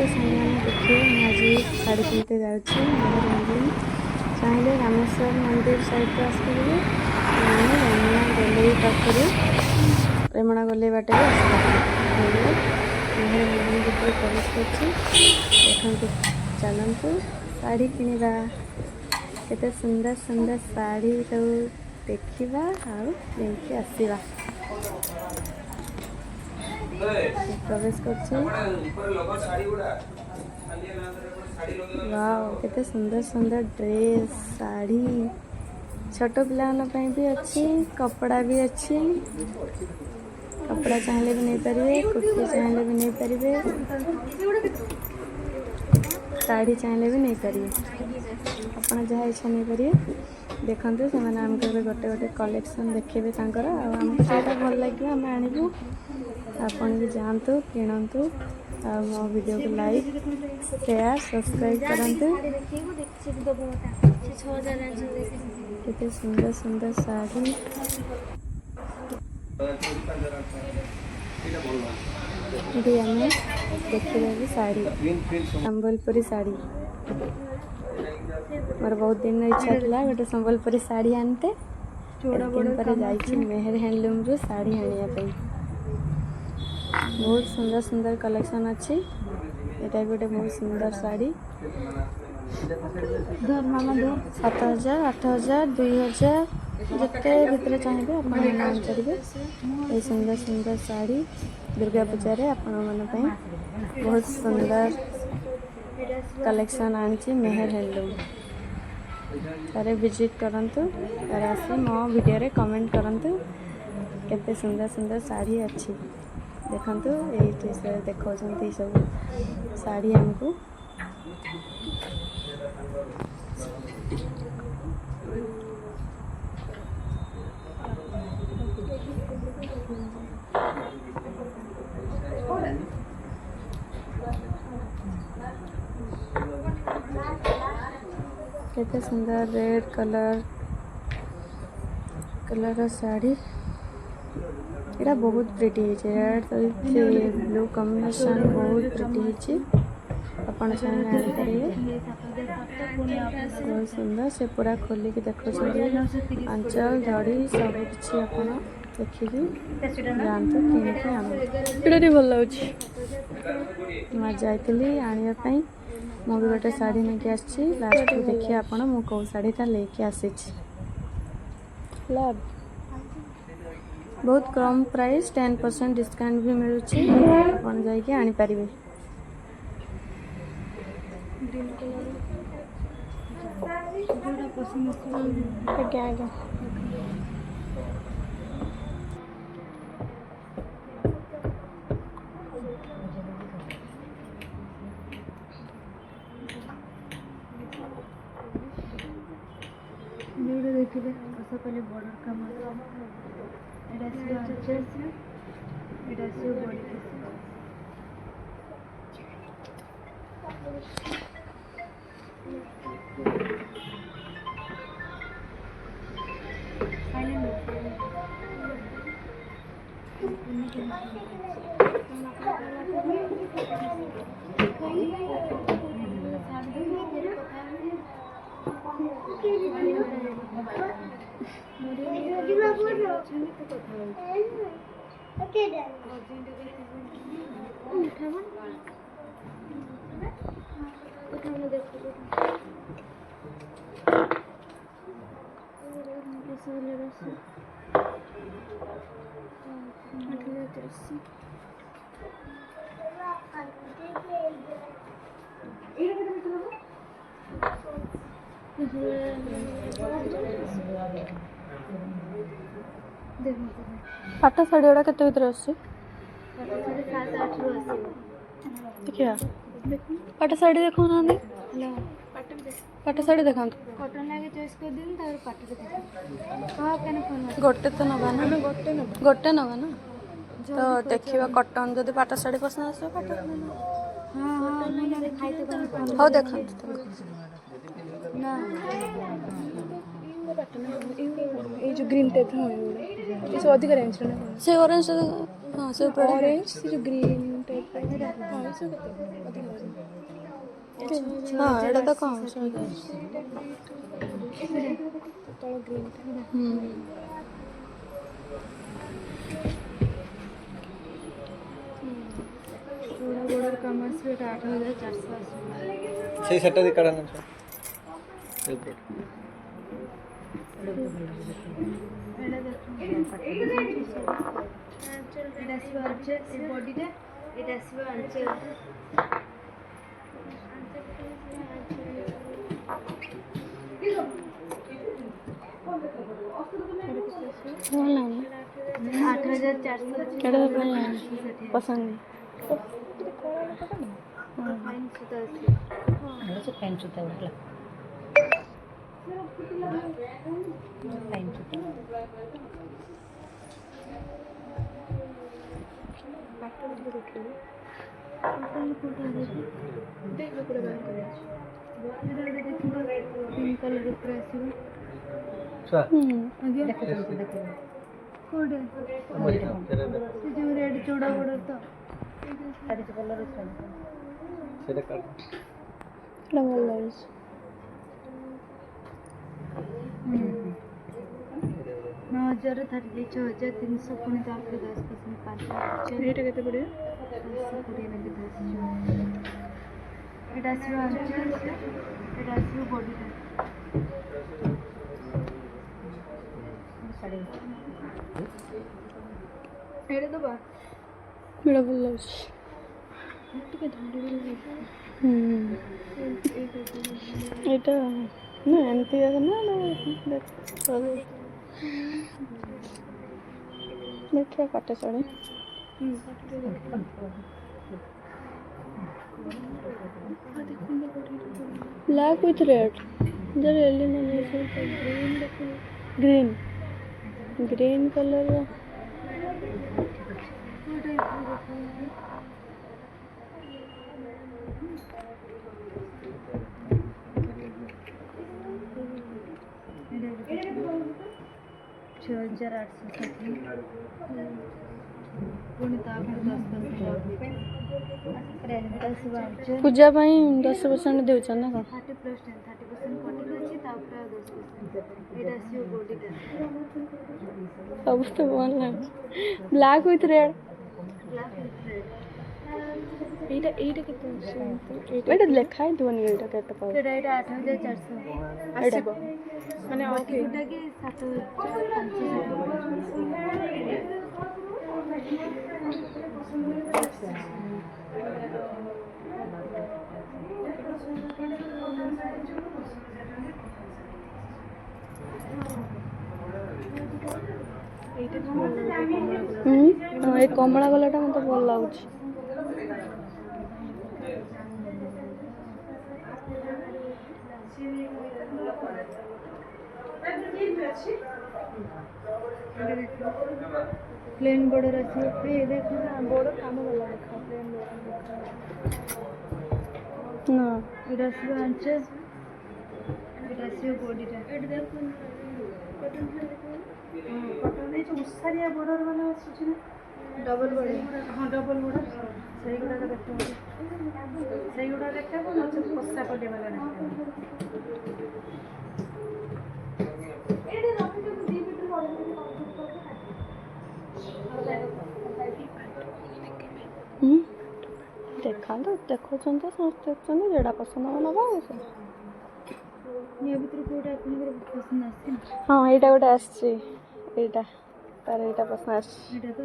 तो सामने देखिए मैं आज शाढ़ी पिंधते जाऊँगी चाहिए रामेश्वर मंदिर साइड आसपारे रेमणा गले पाखे रेमणा गले बाटे प्रवेश कर चलतु शाढ़ी किणवा केते सुंदर सुंदर शाढ़ी सब देखा आसवा प्रवेश कर केते सुंदर सुंदर ड्रेस साड़ी छोट पिलानी भी अच्छी कपड़ा भी अच्छी कपड़ा चाहिए भी नहीं पारे कुर्ती चाहिए भी नहीं पारे साड़ी चाहिए भी नहीं पारे आप जहाँ इच्छा नहीं पारे देखते से आमको गोटे गोटे कलेक्शन देखिए आमको जो भल लगे आम आणबू आपन भी जातु किणतु मो वीडियो को लाइक शेयर सब्सक्राइब करते कितने सुंदर सुंदर साड़ी ये आम देखा साड़ी संबलपुरी साड़ी मोर बहुत दिन इच्छा था गोटे संबलपुरी साड़ी आनते जाइए मेहर हैंडलूम रू साड़ी आने बहुत सुंदर सुंदर कलेक्शन अच्छी यहाँ गोटे बहुत सुंदर साड़ी 7,000 8,000 2,000 जिते भितर चाहिए आप आनीपारे ये सुंदर सुंदर साड़ी दुर्गा पूजा रे आपण मन बहुत सुंदर कलेक्शन आनी मेहर हैंडलूम तारे विजिट करंतु तारे आसी मो वीडियो रे कमेंट करंतु केते सुंदर सुंदर साड़ी अच्छी देखंतु ये देखो सब साड़ी हमको केते सुंदर रेड कलर साड़ी यहाँ बहुत प्रिटी रेड ब्लू कॉम्बिनेशन बहुत प्रिटी आपड़ चाहिए आनीपारे बहुत सुंदर से पूरा खोलिक देखो अंचल धड़ी सब किसी आप देखिए जातु कि भल लगे मैं जाइली आने मु भी गोटे शाढ़ी नहीं आसी लास्ट को देखिए आप कौ शाढ़ीटा लेके आसी बहुत कम प्राइस 10% डिस्काउंट भी मिलूँ आप जाइए आनीपारे आज्ञा आज्ञा देखिए पहले बॉर्डर का पाट शाढ़ी गुड़ा के भर देखिए पाट शाढ़ी देखो ना पाट शाढ़ी देखा गोटे तो नवा ना गोटे नवा ना तो देखा कटन जदि पाट शाढ़ी पसंद आस हाँ देखा जो ग्रीन टाइप ये सब अधिक रेंज से ऑरेंज हाँ से ऑरेंज से जो ग्रीन टाइप हाँ एटा तो कौन गोड़ कम आसो 8480 से सेटा दे काढा ना पसंद पिंक कलर रेड चूड़ा बड़ा तो सेटा काढ ଭଲ ଲାଗୁଛି 9000 धरिए 6300 पुणी तापर 10% 5000 एटा केते पड़े 120 में 10 एटा आसीबो बॉडी एटा तो बा मेरा ଭଲ ଲାଗୁଛି ଟିକେ ଧଣ୍ଡି ଲାଗେ ଏଇଟା ନା ଏମିତି ନା ଦେଖିବା କାଟେ ଚଳେ ब्लैक विथ रेड जर ग्रीन ग्रीन कलर पूजा 10% देउछ ना कौन 30% सब तो भल ब्लैक विथ रेड एटा लेखा है दोन एटा केते पाउ एटा 8400 आसीबो माने ओके एटा के 7500 ए कमला कलरटा मते भल लाଗୁଛି प्लेन बॉर्डर अच्छी पे देखो ना बॉर्डर काम वाला देखा प्लेन ना इधर से अंचे इधर से बॉडी टा इधर देखो कॉटन नहीं जो उसारिया बॉर्डर वाला आछी ना डबल बॉर्डर हां डबल बॉर्डर सही गुडा देखो सही गुडा देखो ना कोसा पडे वाला ना देखा देखो समस्त देखते जेड़ा पसंद हो नवा ये भीतर कोटा आपनकर पसंद आसी हाँ एटा गोटे आसी एटा तार एटा पसंद आसी एटा तो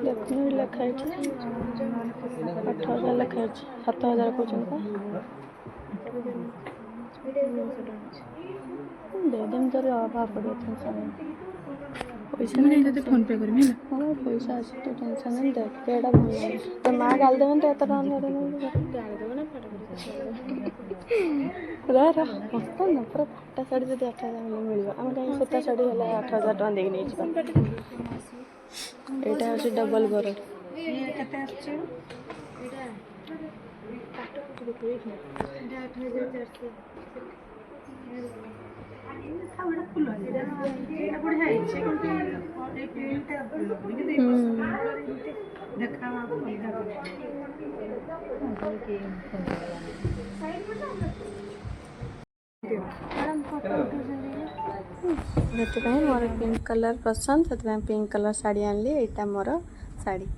देखो लिखाई 8000 लिखाई 7000 कहते दे देम तर अभाव पड़े टेंशन पैसा नहीं तो फोन पे करमी ना हां पैसा आसी तो टेंशन नहीं देख केडा भल तो मां गाल देबन तो एत रान रे गाल देबन ना रा मस्त ना पूरा फाटा साड़ी जदी 8000 में मिलबा हम कहीं सूता साड़ी हला 8000 टका देगी नहीं छिबा एटा है डबल बॉर्डर ये केते आछे एटा ଏଇଟା 8400 ଆଉ ଏଇଟା ଫୁଲ ଏଇଟା ବଢ଼ିଆ ହେଇଛି କିନ୍ତୁ ଏଇ ପ୍ରିଣ୍ଟଟା ଭଲ ଲାଗୁନି କିନ୍ତୁ ଏଇ ଦେଖା ସେଥିପାଇଁ ମୋର ପିଙ୍କ୍ କଲର୍ ପସନ୍ଦ, ସେଥିପାଇଁ ପିଙ୍କ୍ କଲର୍ ଶାଢ଼ୀ ଆଣିଲି। ଏଇଟା ମୋର ଶାଢ଼ୀ।